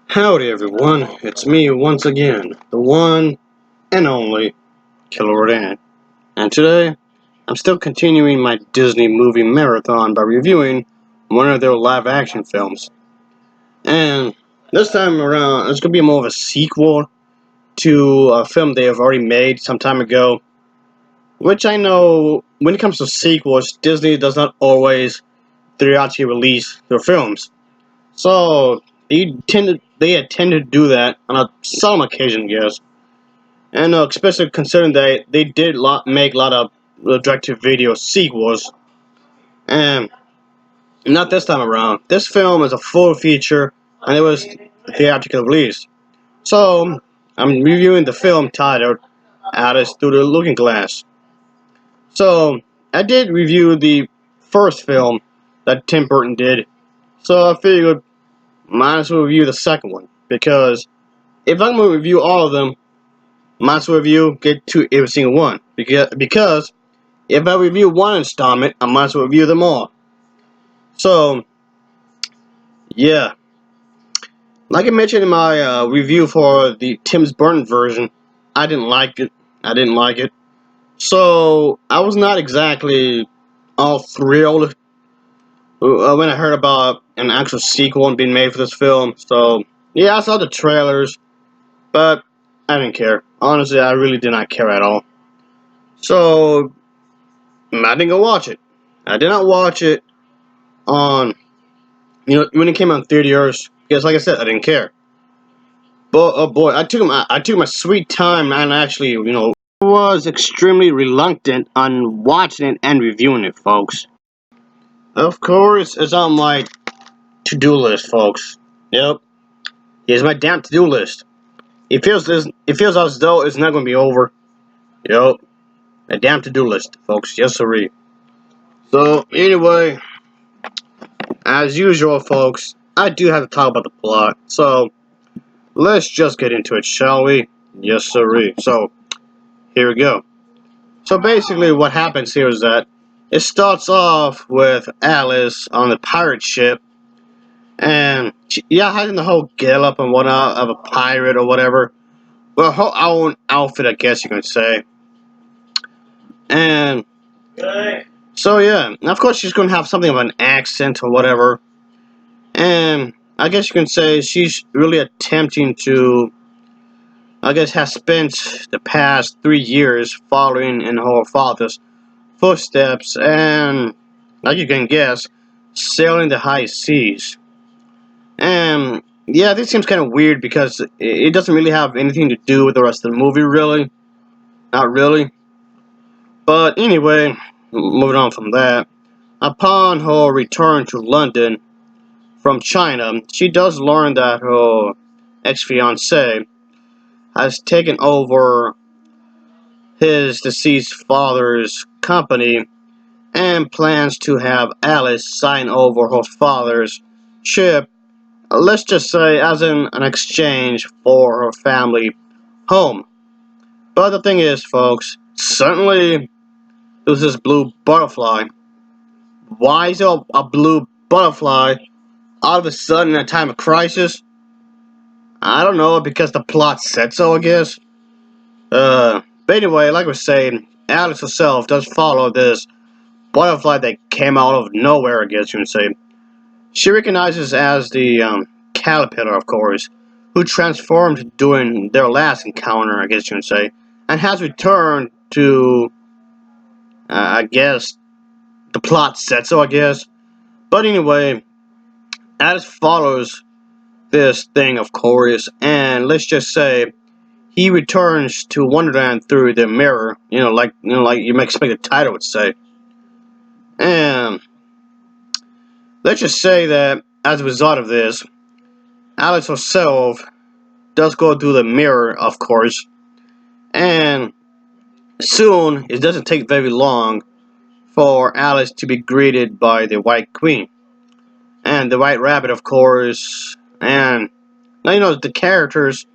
Howdy everyone, it's me once again, the one and only Killer RANT. And today, I'm still continuing my Disney movie marathon by reviewing one of their live action films. And this time around, it's going to be more of a sequel to a film they have already made some time ago. Which I know, when it comes to sequels, Disney does not always theatrically release their films. So, they tend to do that on a solemn occasion, yes. And especially considering that they did make a lot of direct-to-video sequels, and not this time around. This film is a full feature, and it was theatrically released. So I'm reviewing the film titled "Alice Through the Looking Glass." So I did review the first film that Tim Burton did, so I figured might as well review the second one because if I'm going to review all of them, might as well review get to every single one because if I review one installment, I might as well review them all. So, yeah. Like I mentioned in my review for the Tim Burton version, I didn't like it. I didn't like it. So, I was not exactly all thrilled when I heard about an actual sequel being made for this film. So, yeah, I saw the trailers, but I didn't care. Honestly, I really did not care at all. So, I didn't go watch it. I did not watch it on when it came out in theaters, because like I said, I didn't care. But oh boy, I took my sweet time and actually, was extremely reluctant on watching it and reviewing it, folks. Of course, it's on my to-do list, folks. Yep, here's my damn to-do list. It feels as though it's not gonna be over. Yep, a damn to-do list, folks. Yes, sirree. So anyway, as usual, folks, I do have to talk about the plot. So let's just get into it, shall we? Yes, sirree. So, here we go. So basically, what happens here is that it starts off with Alice on the pirate ship, and having the whole getup and whatnot of a pirate or whatever. Well, her own outfit, I guess you can say. And so, yeah, of course, she's going to have something of an accent or whatever. And I guess you can say she's really attempting to, I guess, has spent the past 3 years following in her father's footsteps and, like you can guess, sailing the high seas. And, yeah, this seems kind of weird because it doesn't really have anything to do with the rest of the movie, really. Not really. But anyway, moving on from that. Upon her return to London from China, she does learn that her ex-fiancé has taken over his deceased father's company and plans to have Alice sign over her father's ship, let's just say as an exchange for her family home. But the thing is, folks, suddenly there's this blue butterfly. Why is there a blue butterfly all of a sudden in a time of crisis? I don't know, because the plot said so, I guess. But anyway, like I was saying, Alice herself does follow this butterfly that came out of nowhere, I guess you would say. She recognizes as the caterpillar, of course, who transformed during their last encounter, I guess you would say, and has returned to, I guess, the plot said so, I guess. But anyway, Alice follows this thing, of course, and let's just say he returns to Wonderland through the mirror, like you might expect the title would say. And let's just say that as a result of this, Alice herself does go through the mirror, of course, and soon it doesn't take very long for Alice to be greeted by the White Queen and the White Rabbit, of course, and the characters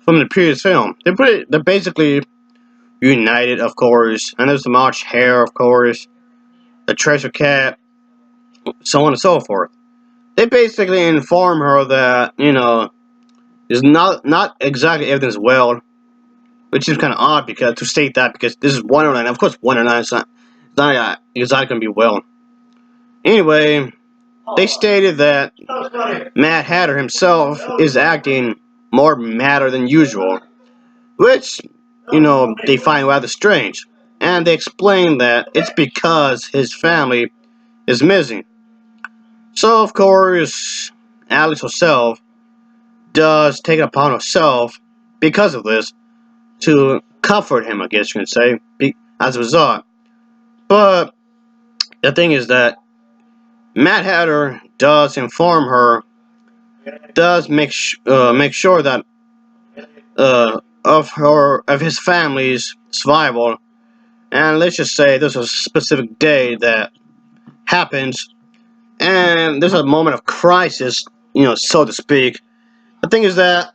from the previous film. They're basically united, of course, and there's the March Hare, of course, the Treasure Cat, so on and so forth. They basically inform her that is not exactly everything's well, which is kind of odd because to state that because this is Wonderland. Of course, Wonderland is not exactly going to be well. Anyway, they stated that Mad Hatter himself is acting more madder than usual, which, they find rather strange. And they explain that it's because his family is missing. So, of course, Alice herself does take it upon herself, because of this, to comfort him, I guess you could say, as a result. But the thing is that Mad Hatter does inform her, does make sure that of his family's survival, and let's just say there's a specific day that happens, and there's a moment of crisis, so to speak. The thing is that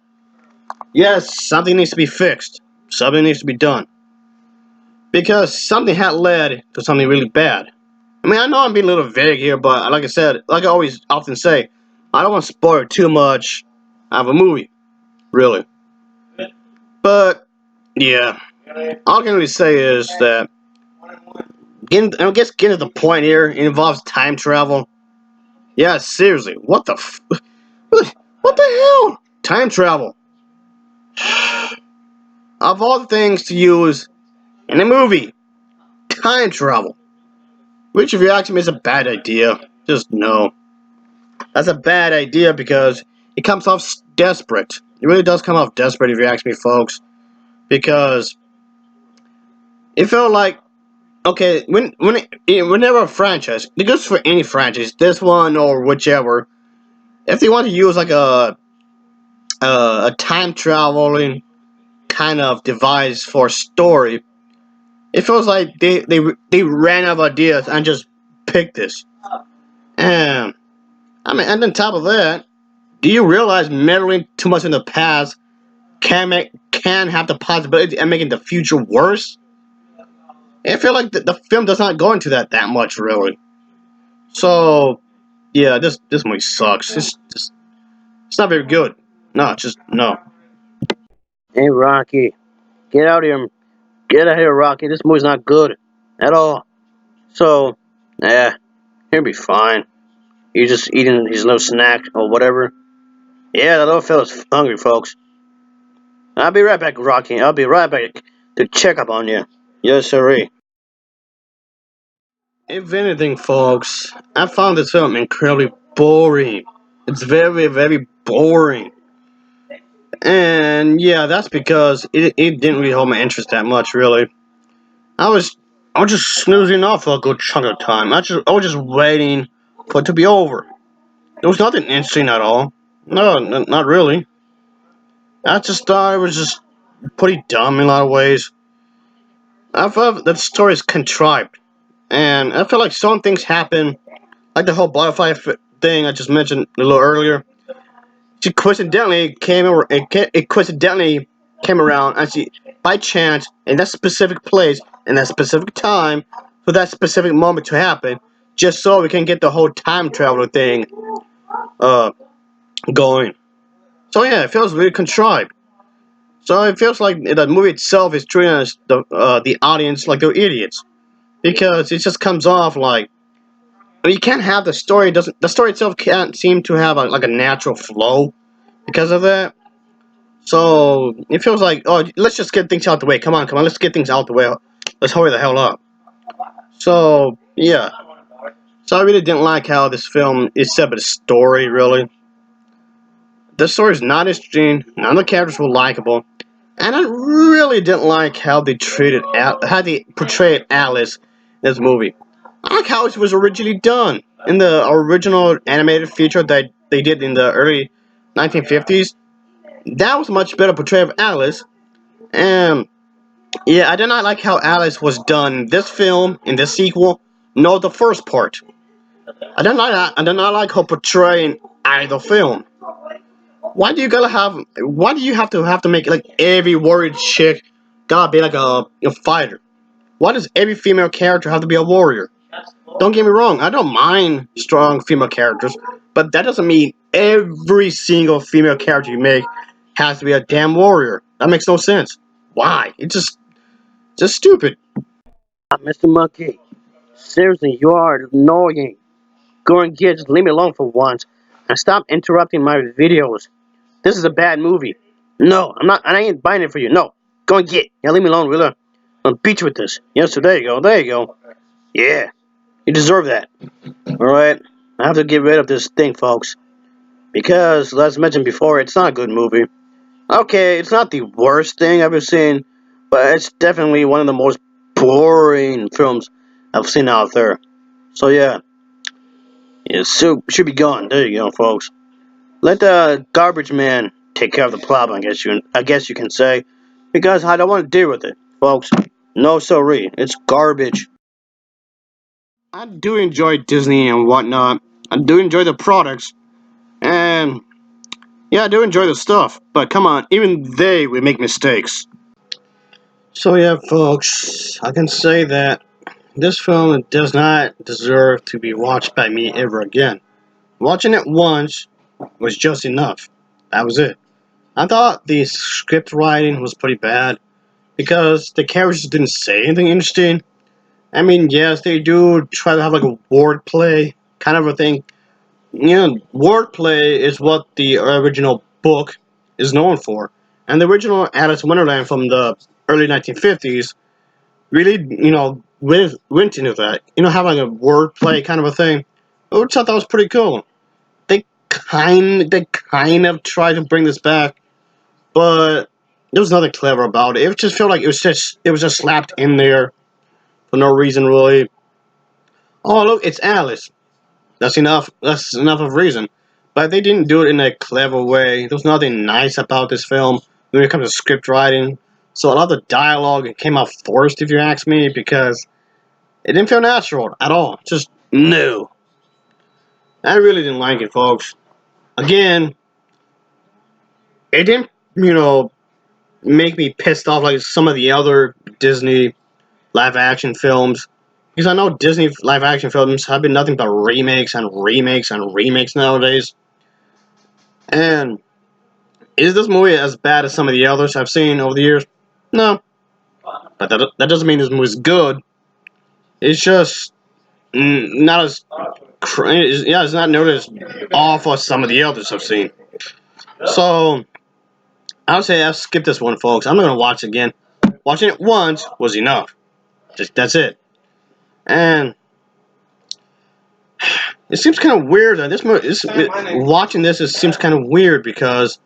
yes, something needs to be fixed, something needs to be done, because something had led to something really bad. I mean, I know I'm being a little vague here, but like I said, like I always often say, I don't want to spoil too much of a movie, really. But yeah, all I can really say is that I guess getting to the point here, it involves time travel. Yeah, seriously, what the hell? Time travel. Of all the things to use in a movie, time travel. Which, if you ask me, is a bad idea. Just no. That's a bad idea because it comes off desperate. It really does come off desperate if you ask me, folks. Because it felt like, okay, whenever a franchise, it goes for any franchise, this one or whichever, if they want to use like a time traveling kind of device for a story, it feels like they ran out of ideas and just picked this. And I mean, and on top of that, do you realize meddling too much in the past can have the possibility of making the future worse? I feel like the film does not go into that much, really. So yeah, this movie sucks. It's not very good. No, just no. Hey Rocky, get out of here! Get out of here, Rocky. This movie's not good at all. So, he'll be fine. He's just eating his little snack or whatever. Yeah, that little fella's hungry, folks. I'll be right back, Rocky. I'll be right back to check up on you. Yes, sirree. If anything, folks, I found this film incredibly boring. It's very, very boring. And yeah, that's because it didn't really hold my interest that much, really. I was I was just snoozing off for a good chunk of time. I was just waiting for it to be over. There was nothing interesting at all. No, not really. I just thought it was just pretty dumb in a lot of ways. I felt that the story is contrived, and I feel like some things happen, like the whole butterfly thing I just mentioned a little earlier. She coincidentally it coincidentally came around, and she, by chance, in that specific place, in that specific time, for that specific moment to happen, just so we can get the whole time travel thing uh going. So yeah, it feels really contrived. So it feels like the movie itself is treating us the audience like they're idiots because it just comes off like, I mean, you can't have the story itself can't seem to have like a natural flow because of that. So it feels like, oh, let's just get things out the way. Come on, let's get things out the way. Let's hurry the hell up. So yeah, so I really didn't like how this film is set up a story. Really, the story is not interesting. None of the characters were likable. And I really didn't like how they portrayed Alice in this movie. I like how it was originally done in the original animated feature that they did in the early 1950s. That was a much better portrayal of Alice. And yeah, I did not like how Alice was done in this film, in this sequel. No, the first part. I did not like her portraying either film. Why do you have to make like every warrior chick gotta be like a fighter? Why does every female character have to be a warrior? Don't get me wrong, I don't mind strong female characters, but that doesn't mean every single female character you make has to be a damn warrior. That makes no sense. Why? It's just stupid. Mr. Monkey, seriously, you are annoying. Go and get, just leave me alone for once, and stop interrupting my videos. This is a bad movie. No, I'm not, and I ain't buying it for you. No, go and get. Yeah, leave me alone, will you? I'll beat you with this. Yes, so there you go, there you go. Yeah, you deserve that. Alright, I have to get rid of this thing, folks. Because, as mentioned before, it's not a good movie. Okay, it's not the worst thing I've ever seen, but it's definitely one of the most boring films I've seen out there. So yeah, it should be gone. There you go, folks. Let the garbage man take care of the problem. I guess you can say, because I don't want to deal with it, folks. No, sorry, it's garbage. I do enjoy Disney and whatnot. I do enjoy the products, and yeah, I do enjoy the stuff. But come on, even they will make mistakes. So yeah, folks, I can say that this film does not deserve to be watched by me ever again. Watching it once was just enough. That was it. I thought the script writing was pretty bad because the characters didn't say anything interesting. I mean, yes, they do try to have like a wordplay kind of a thing. You know, wordplay is what the original book is known for. And the original Alice in Wonderland from the early 1950s really, went into that. You know, having a wordplay kind of a thing, which I thought was pretty cool. They kind of tried to bring this back, but there was nothing clever about it. It just felt like it was just slapped in there for no reason really. Oh look, it's Alice. That's enough. That's enough of a reason. But they didn't do it in a clever way. There was nothing nice about this film when it comes to script writing. So a lot of the dialogue came out forced, if you ask me, because it didn't feel natural at all. Just no. I really didn't like it, folks. Again, it didn't, make me pissed off like some of the other Disney live action films. Because I know Disney live action films have been nothing but remakes and remakes and remakes nowadays. And is this movie as bad as some of the others I've seen over the years? No. But that doesn't mean this movie's good. It's just not as. Yeah, it's not nearly as awful as some of the others I've seen. So, I would say I'll skip this one, folks. I'm not going to watch it again. Watching it once was enough. Just That's it. And it seems kind of weird that watching this, it seems kind of weird because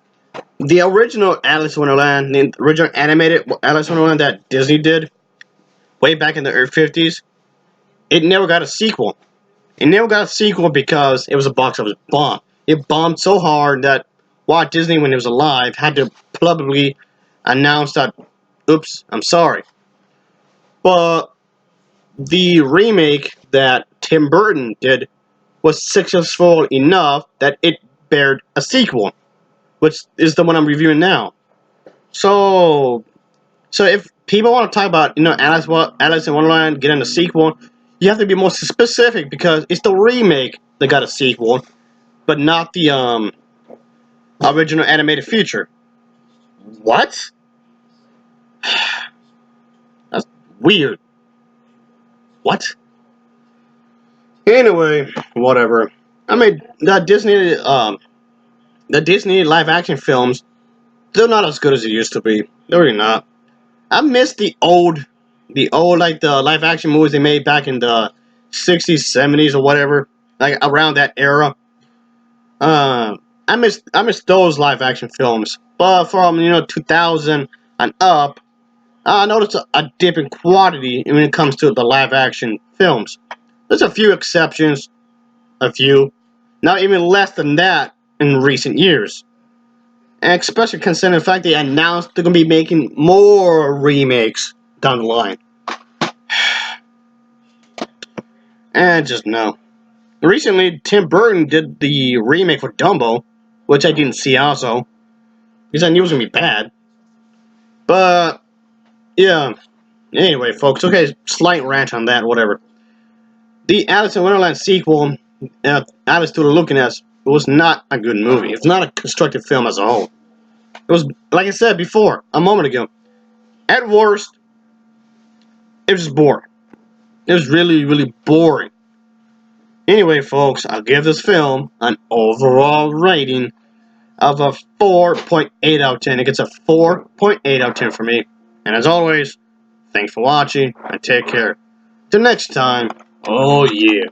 the original Alice in Wonderland, the original animated Alice in Wonderland that Disney did way back in the early 50s, it never got a sequel. It never got a sequel because it was a box office bomb. It bombed so hard that Walt Disney, when he was alive, had to publicly announce that, oops, I'm sorry. But the remake that Tim Burton did was successful enough that it bared a sequel, which is the one I'm reviewing now. So, if people want to talk about, Alice in Wonderland getting a sequel, you have to be more specific because it's the remake that got a sequel, but not the original animated feature. What? That's weird. What? Anyway, whatever. I mean, the Disney live action films, they're not as good as they used to be. They're really not. I miss the old like the live action movies they made back in the 60s, 70s, or whatever, like around that era. I miss those live action films. But from 2000 and up, I noticed a dip in quality when it comes to the live action films. There's a few exceptions, a few, not even less than that in recent years. And especially considering the fact they announced they're going to be making more remakes down the line. And just no. Recently, Tim Burton did the remake for Dumbo, which I didn't see also, because I knew it was going to be bad. But, yeah. Anyway, folks, okay, slight rant on that, whatever. The Alice in Wonderland sequel, Alice Through the Looking Glass, was not a good movie. It's not a constructive film as a whole. It was, like I said before, a moment ago, at worst, it was boring. It was really, really boring. Anyway, folks, I'll give this film an overall rating of a 4.8 out of 10. It gets a 4.8 out of 10 for me. And as always, thanks for watching, and take care. Till next time, oh yeah.